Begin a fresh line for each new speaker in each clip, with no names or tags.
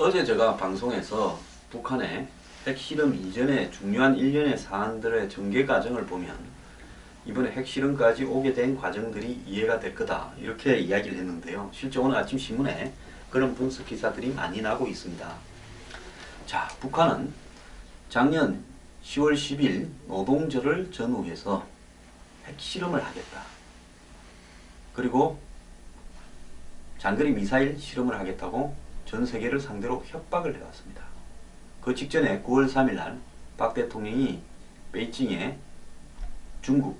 어제 제가 방송에서 북한의 핵실험 이전의 중요한 일련의 사안들의 전개 과정을 보면 이번에 핵실험까지 오게 된 과정들이 이해가 될 거다, 이렇게 이야기를 했는데요. 실제 오늘 아침 신문에 그런 분석 기사들이 많이 나고 있습니다. 자, 북한은 작년 10월 10일 노동절을 전후해서 핵실험을 하겠다, 그리고 장거리 미사일 실험을 하겠다고 전 세계를 상대로 협박을 해왔습니다. 그 직전에 9월 3일 날 박 대통령이 베이징에 중국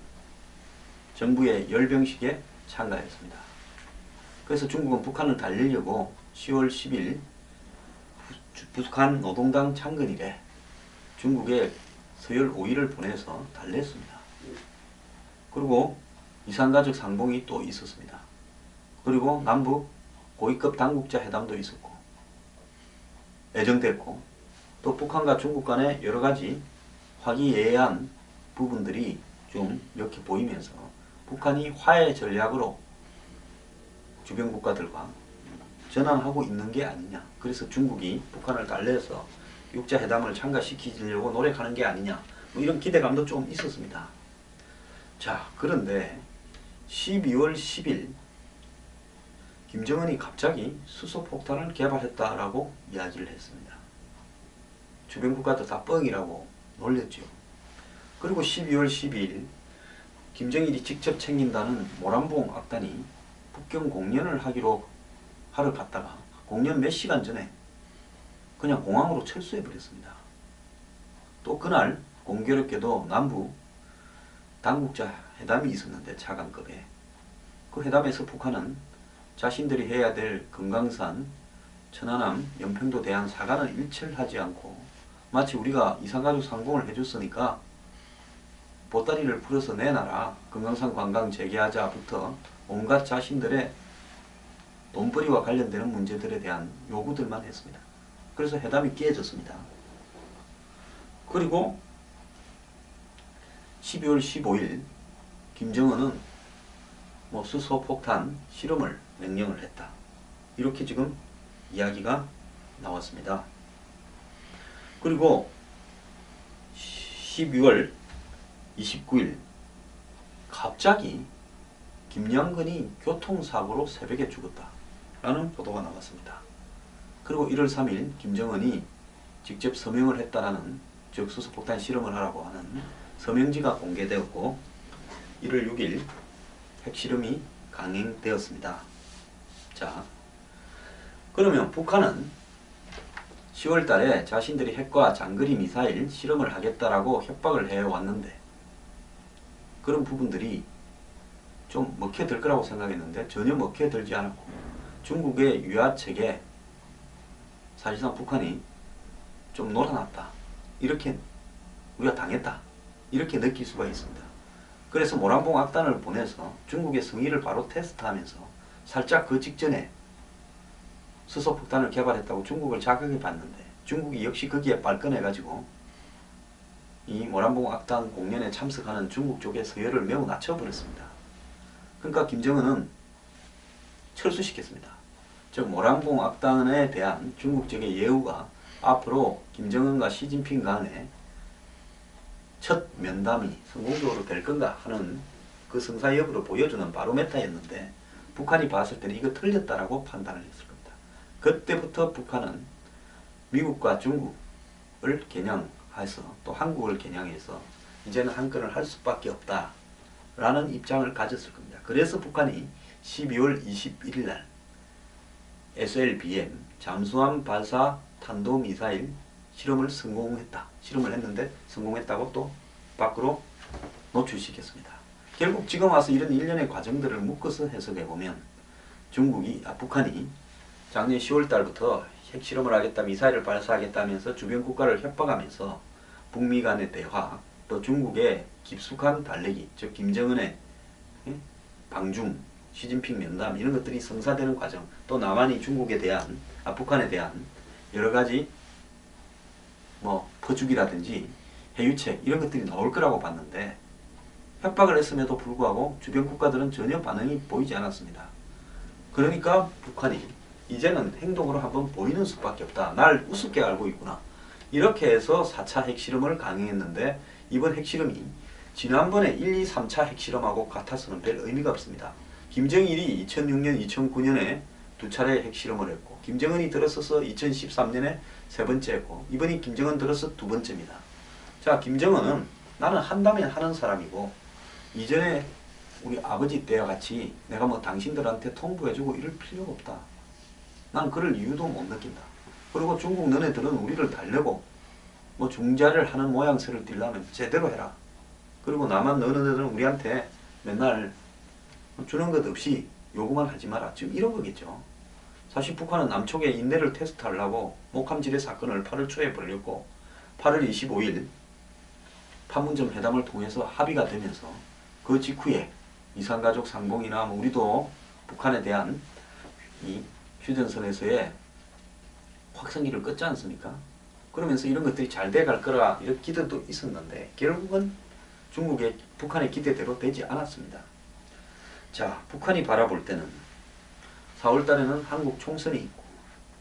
정부의 열병식에 참가했습니다. 그래서 중국은 북한을 달리려고 10월 10일 북한 노동당 창건일에 중국에 서열 5위를 보내서 달랬습니다. 그리고 이산가족 상봉이 또 있었습니다. 그리고 남북 고위급 당국자 회담도 있었고 예정됐고, 또 북한과 중국 간의 여러가지 화기애애한 부분들이 좀 이렇게 보이면서 북한이 화해 전략으로 주변 국가들과 전환하고 있는 게 아니냐, 그래서 중국이 북한을 달래서 육자회담을 참가시키려고 노력하는 게 아니냐, 뭐 이런 기대감도 좀 있었습니다. 자, 그런데 12월 10일 김정은이 갑자기 수소폭탄을 개발했다라고 이야기를 했습니다. 주변 국가도 다 뻥이라고 놀렸죠. 그리고 12월 12일 김정일이 직접 챙긴다는 모란봉 악단이 북경 공연을 하러 갔다가 공연 몇 시간 전에 그냥 공항으로 철수해 버렸습니다. 또 그날 공교롭게도 남북 당국자 회담이 있었는데 차관급에, 그 회담에서 북한은 자신들이 해야 될 금강산, 천안함, 연평도 대한 사과는 일철하지 않고 마치 우리가 이산가족 상봉을 해줬으니까 보따리를 풀어서 내놔라, 금강산 관광 재개하자부터 온갖 자신들의 돈벌이와 관련되는 문제들에 대한 요구들만 했습니다. 그래서 회담이 깨졌습니다. 그리고 12월 15일 김정은은 수소폭탄 실험을 명령을 했다, 이렇게 지금 이야기가 나왔습니다. 그리고 12월 29일 갑자기 김양근이 교통사고로 새벽에 죽었다 라는 보도가 나왔습니다. 그리고 1월 3일 김정은이 직접 서명을 했다라는, 즉 수소폭탄 실험을 하라고 하는 서명지가 공개되었고 1월 6일 핵실험이 강행되었습니다. 자, 그러면 북한은 10월 달에 자신들이 핵과 장거리 미사일 실험을 하겠다라고 협박을 해왔는데 그런 부분들이 좀 먹혀들 거라고 생각했는데 전혀 먹혀들지 않았고, 중국의 유화책에 사실상 북한이 좀 놀아났다, 이렇게 우리가 당했다, 이렇게 느낄 수가 있습니다. 그래서 모란봉 악단을 보내서 중국의 성의를 바로 테스트하면서 살짝 그 직전에 수소폭탄을 개발했다고 중국을 자극해 봤는데 중국이 역시 거기에 발끈해가지고 이 모란봉 악단 공연에 참석하는 중국 쪽의 서열을 매우 낮춰버렸습니다. 그러니까 김정은은 철수시켰습니다. 즉 모란봉 악단에 대한 중국 쪽의 예우가 앞으로 김정은과 시진핑 간의 첫 면담이 성공적으로 될 건가 하는 그 성사 여부를 보여주는 바로메타였는데 북한이 봤을 때는 이거 틀렸다라고 판단을 했을 겁니다. 그때부터 북한은 미국과 중국을 겨냥해서 또 한국을 겨냥해서 이제는 한건을 할 수밖에 없다라는 입장을 가졌을 겁니다. 그래서 북한이 12월 21일 날 SLBM 잠수함 발사 탄도미사일 실험을 했는데 성공했다고 또 밖으로 노출시켰습니다. 결국 지금 와서 이런 일련의 과정들을 묶어서 해석해보면 북한이 작년 10월 달부터 핵실험을 하겠다, 미사일을 발사하겠다 하면서 주변 국가를 협박하면서 북미 간의 대화, 또 중국의 깊숙한 달래기, 즉 김정은의 방중, 시진핑 면담, 이런 것들이 성사되는 과정, 또 남한이 북한에 대한 여러가지 퍼주기라든지 해유책, 이런 것들이 나올 거라고 봤는데 협박을 했음에도 불구하고 주변 국가들은 전혀 반응이 보이지 않았습니다. 그러니까 북한이 이제는 행동으로 한번 보이는 수밖에 없다. 날 우습게 알고 있구나. 이렇게 해서 4차 핵실험을 강행했는데 이번 핵실험이 지난번에 1, 2, 3차 핵실험하고 같아서는 별 의미가 없습니다. 김정일이 2006년, 2009년에 두 차례 핵실험을 했고 김정은이 들어서서 2013년에 세 번째 했고 이번이 김정은 들어서 두 번째입니다. 자, 김정은은 나는 한다면 하는 사람이고 이전에 우리 아버지 때와 같이 내가 뭐 당신들한테 통보해주고 이럴 필요가 없다. 난 그럴 이유도 못 느낀다. 그리고 중국 너네들은 우리를 달래고 뭐 중자를 하는 모양새를 띠려면 제대로 해라. 그리고 나만 너네들은 우리한테 맨날 주는 것 없이 요구만 하지 마라. 지금 이런 거겠죠. 사실 북한은 남쪽의 인내를 테스트하려고 목함지뢰 사건을 8월 초에 벌였고 8월 25일 판문점 회담을 통해서 합의가 되면서 그 직후에 이산가족 상봉이나 뭐 우리도 북한에 대한 이 휴전선에서의 확성기를 껐지 않습니까? 그러면서 이런 것들이 잘 돼갈 거라 이런 기대도 있었는데 결국은 중국의 북한의 기대대로 되지 않았습니다. 자, 북한이 바라볼 때는 4월 달에는 한국 총선이 있고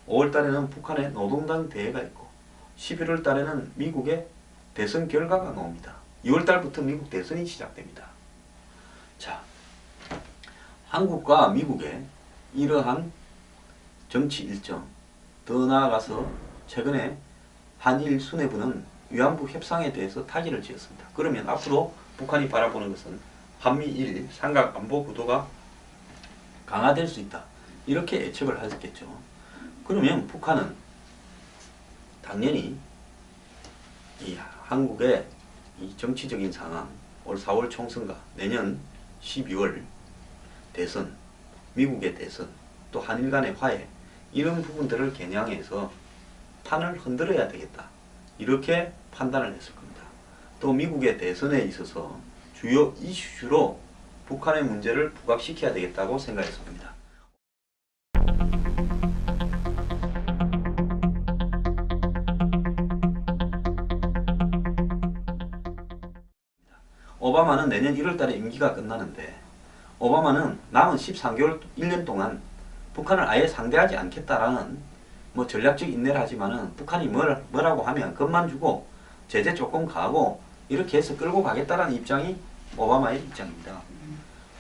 5월 달에는 북한의 노동당 대회가 있고 11월 달에는 미국의 대선 결과가 나옵니다. 2월 달부터 미국 대선이 시작됩니다. 자, 한국과 미국의 이러한 정치 일정, 더 나아가서 최근에 한일 수뇌부는 위안부 협상에 대해서 타결을 지었습니다. 그러면 앞으로 북한이 바라보는 것은 한미일 삼각 안보 구도가 강화될 수 있다. 이렇게 예측을 하셨겠죠. 그러면 북한은 당연히 이 한국의 이 정치적인 상황, 올 4월 총선과 내년 12월 대선, 미국의 대선, 또 한일 간의 화해 이런 부분들을 겨냥해서 판을 흔들어야 되겠다. 이렇게 판단을 했을 겁니다. 또 미국의 대선에 있어서 주요 이슈로 북한의 문제를 부각시켜야 되겠다고 생각했을 겁니다. 오바마는 내년 1월 달에 임기가 끝나는데 오바마는 남은 13개월, 1년 동안 북한을 아예 상대하지 않겠다라는 뭐 전략적 인내를 하지만은 북한이 뭐라고 하면 겁만 주고 제재 조금 가하고 이렇게 해서 끌고 가겠다라는 입장이 오바마의 입장입니다.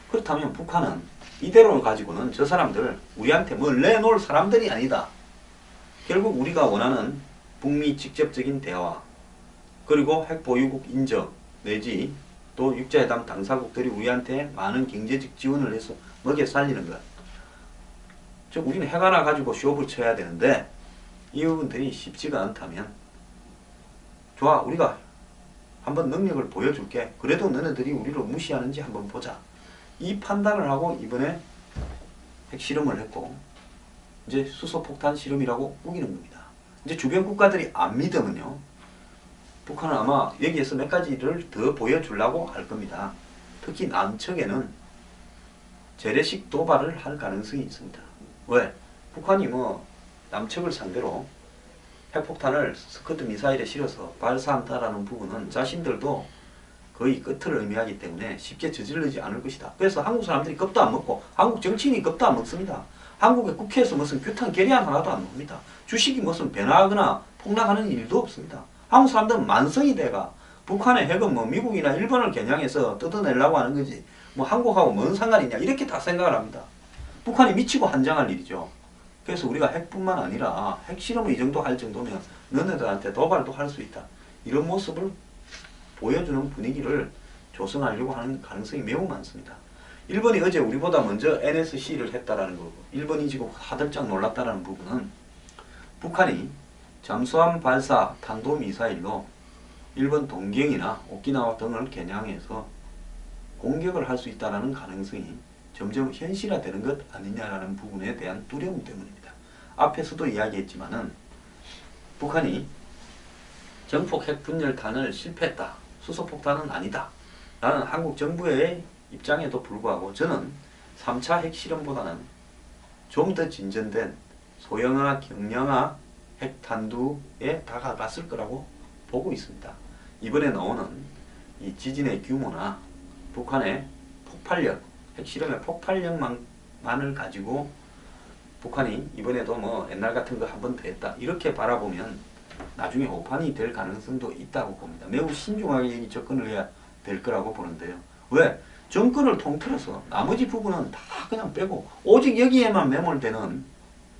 그렇다면 북한은 이대로 가지고는 저 사람들 우리한테 뭘 내놓을 사람들이 아니다. 결국 우리가 원하는 북미 직접적인 대화 그리고 핵보유국 인정 내지 또 육자회담 당사국들이 우리한테 많은 경제적 지원을 해서 먹여 살리는 것. 즉 우리는 핵 하나 가지고 쇼를 쳐야 되는데 이 부분들이 쉽지가 않다면 좋아, 우리가 한번 능력을 보여줄게. 그래도 너네들이 우리를 무시하는지 한번 보자. 이 판단을 하고 이번에 핵실험을 했고 이제 수소폭탄 실험이라고 우기는 겁니다. 이제 주변 국가들이 안 믿으면요, 북한은 아마 여기에서 몇 가지를 더 보여주려고 할 겁니다. 특히 남측에는 재래식 도발을 할 가능성이 있습니다. 왜? 북한이 뭐 남측을 상대로 핵폭탄을 스커트 미사일에 실어서 발사한다라는 부분은 자신들도 거의 끝을 의미하기 때문에 쉽게 저지르지 않을 것이다. 그래서 한국 사람들이 겁도 안 먹고 한국 정치인이 겁도 안 먹습니다. 한국의 국회에서 무슨 규탄 결의안 하나도 안 나옵니다. 주식이 무슨 변화하거나 폭락하는 일도 없습니다. 한국 사람들은 만성이 돼가 북한의 핵은 뭐 미국이나 일본을 겨냥해서 뜯어내려고 하는 거지 뭐 한국하고 뭔 상관이냐 이렇게 다 생각을 합니다. 북한이 미치고 한장할 일이죠. 그래서 우리가 핵뿐만 아니라 핵실험을 이 정도 할 정도면 너네들한테 도발도 할 수 있다. 이런 모습을 보여주는 분위기를 조성하려고 하는 가능성이 매우 많습니다. 일본이 어제 우리보다 먼저 NSC를 했다라는 거고 일본이 지금 하들짝 놀랐다라는 부분은 북한이 잠수함 발사 탄도미사일로 일본 동경이나 오키나와 등을 겨냥해서 공격을 할 수 있다는 가능성이 점점 현실화되는 것 아니냐라는 부분에 대한 두려움 때문입니다. 앞에서도 이야기했지만은 북한이 전폭 핵분열탄을 실패했다. 수소폭탄은 아니다. 라는 한국 정부의 입장에도 불구하고 저는 3차 핵실험보다는 좀 더 진전된 소형화, 경량화 핵탄두에 다가갔을 거라고 보고 있습니다. 이번에 나오는 이 지진의 규모나 북한의 폭발력, 핵실험의 폭발력만을 가지고 북한이 이번에도 뭐 옛날 같은 거 한 번 더 했다 이렇게 바라보면 나중에 오판이 될 가능성도 있다고 봅니다. 매우 신중하게 접근을 해야 될 거라고 보는데요. 왜? 정권을 통틀어서 나머지 부분은 다 그냥 빼고 오직 여기에만 매몰되는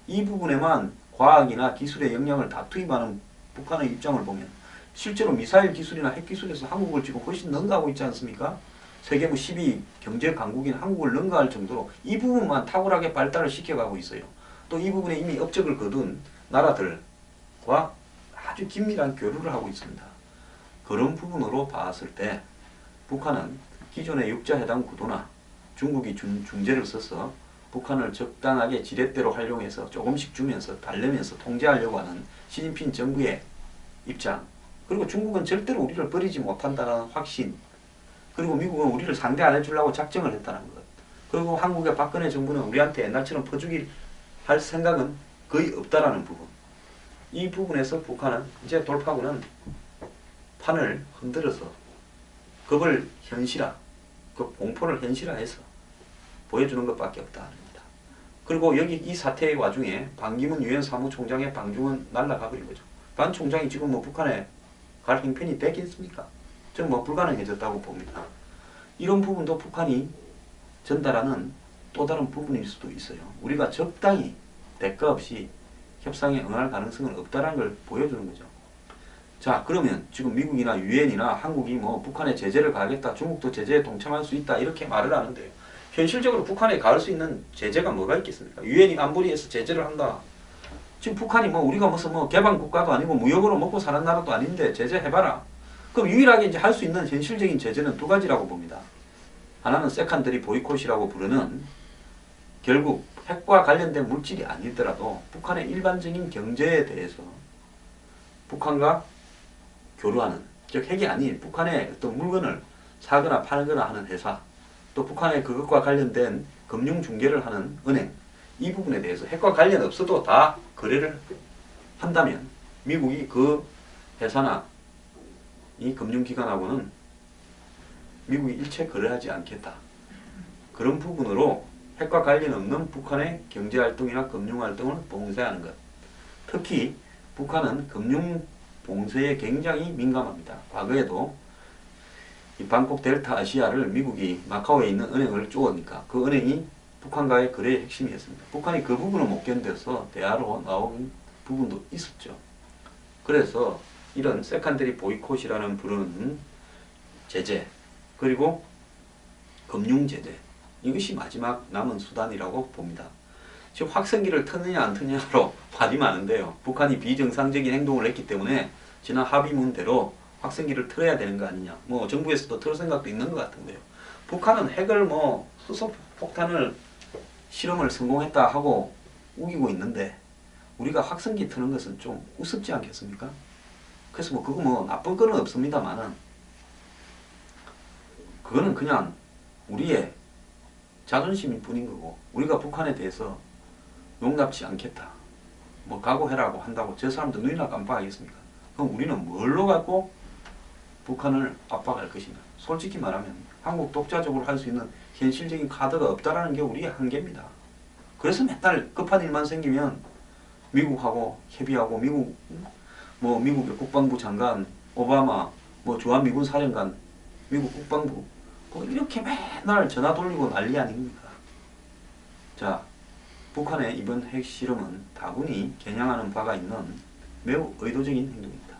이 부분에만 과학이나 기술의 역량을 다 투입하는 북한의 입장을 보면 실제로 미사일 기술이나 핵 기술에서 한국을 지금 훨씬 능가하고 있지 않습니까? 세계무 10위 경제 강국인 한국을 능가할 정도로 이 부분만 탁월하게 발달을 시켜가고 있어요. 또 이 부분에 이미 업적을 거둔 나라들과 아주 긴밀한 교류를 하고 있습니다. 그런 부분으로 봤을 때 북한은 기존의 육자회담 구도나 중국이 중재를 써서 북한을 적당하게 지렛대로 활용해서 조금씩 주면서 달래면서 통제하려고 하는 시진핑 정부의 입장, 그리고 중국은 절대로 우리를 버리지 못한다는 확신, 그리고 미국은 우리를 상대 안 해주려고 작정을 했다는 것, 그리고 한국의 박근혜 정부는 우리한테 옛날처럼 퍼주기 할 생각은 거의 없다라는 부분, 이 부분에서 북한은 이제 돌파구는 판을 흔들어서 그걸 현실화, 그 공포를 현실화해서 보여주는 것밖에 없다. 그리고 여기 이 사태의 와중에 반기문 유엔 사무총장의 방중은 날아가 버린 거죠. 반 총장이 지금 뭐 북한에 갈 형편이 되겠습니까? 저는 뭐 불가능해졌다고 봅니다. 이런 부분도 북한이 전달하는 또 다른 부분일 수도 있어요. 우리가 적당히 대가 없이 협상에 응할 가능성은 없다는 걸 보여주는 거죠. 자, 그러면 지금 미국이나 유엔이나 한국이 뭐 북한에 제재를 가하겠다, 중국도 제재에 동참할 수 있다 이렇게 말을 하는데요. 현실적으로 북한에 가할 수 있는 제재가 뭐가 있겠습니까? 유엔이 안보리에서 제재를 한다. 지금 북한이 뭐 우리가 무슨 뭐 개방 국가도 아니고 무역으로 먹고 사는 나라도 아닌데 제재해봐라. 그럼 유일하게 이제 할 수 있는 현실적인 제재는 두 가지라고 봅니다. 하나는 세컨더리 보이콧이라고 부르는 결국 핵과 관련된 물질이 아니더라도 북한의 일반적인 경제에 대해서 북한과 교류하는, 즉 핵이 아닌 북한의 어떤 물건을 사거나 팔거나 하는 회사, 또 북한의 그것과 관련된 금융 중개를 하는 은행, 이 부분에 대해서 핵과 관련 없어도 다 거래를 한다면 미국이 그 회사나 이 금융기관하고는 미국이 일체 거래하지 않겠다. 그런 부분으로 핵과 관련 없는 북한의 경제활동이나 금융활동을 봉쇄하는 것. 특히 북한은 금융 봉쇄에 굉장히 민감합니다. 과거에도 이 방콕 델타 아시아를 미국이 마카오에 있는 은행을 쪼으니까 그 은행이 북한과의 거래의 핵심이었습니다. 북한이 그 부분을 못 견뎌서 대화로 나온 부분도 있었죠. 그래서 이런 세컨더리 보이콧이라는 부르는 제재, 그리고 금융 제재, 이것이 마지막 남은 수단이라고 봅니다. 지금 확성기를 트느냐 안 트느냐로 말이 많은데요. 북한이 비정상적인 행동을 했기 때문에 지난 합의문대로 확성기를 틀어야 되는 거 아니냐. 뭐 정부에서도 틀 생각도 있는 것 같은데요. 북한은 핵을 뭐 수소폭탄을 실험을 성공했다 하고 우기고 있는데 우리가 확성기 트는 것은 좀 우습지 않겠습니까? 그래서 뭐 그거 뭐 나쁜 거는 없습니다만은 그거는 그냥 우리의 자존심일 뿐인 거고, 우리가 북한에 대해서 용납치 않겠다, 뭐 각오해라고 한다고 저 사람들 눈이나 깜빡하겠습니까? 그럼 우리는 뭘로 갖고 북한을 압박할 것이냐. 솔직히 말하면 한국 독자적으로 할 수 있는 현실적인 카드가 없다라는 게 우리의 한계입니다. 그래서 맨날 급한 일만 생기면 미국하고 협의하고 미국의 국방부 장관 오바마, 뭐 주한미군 사령관, 미국 국방부 뭐 이렇게 맨날 전화 돌리고 난리 아닙니까? 자, 북한의 이번 핵실험은 다분히 겨냥하는 바가 있는 매우 의도적인 행동입니다.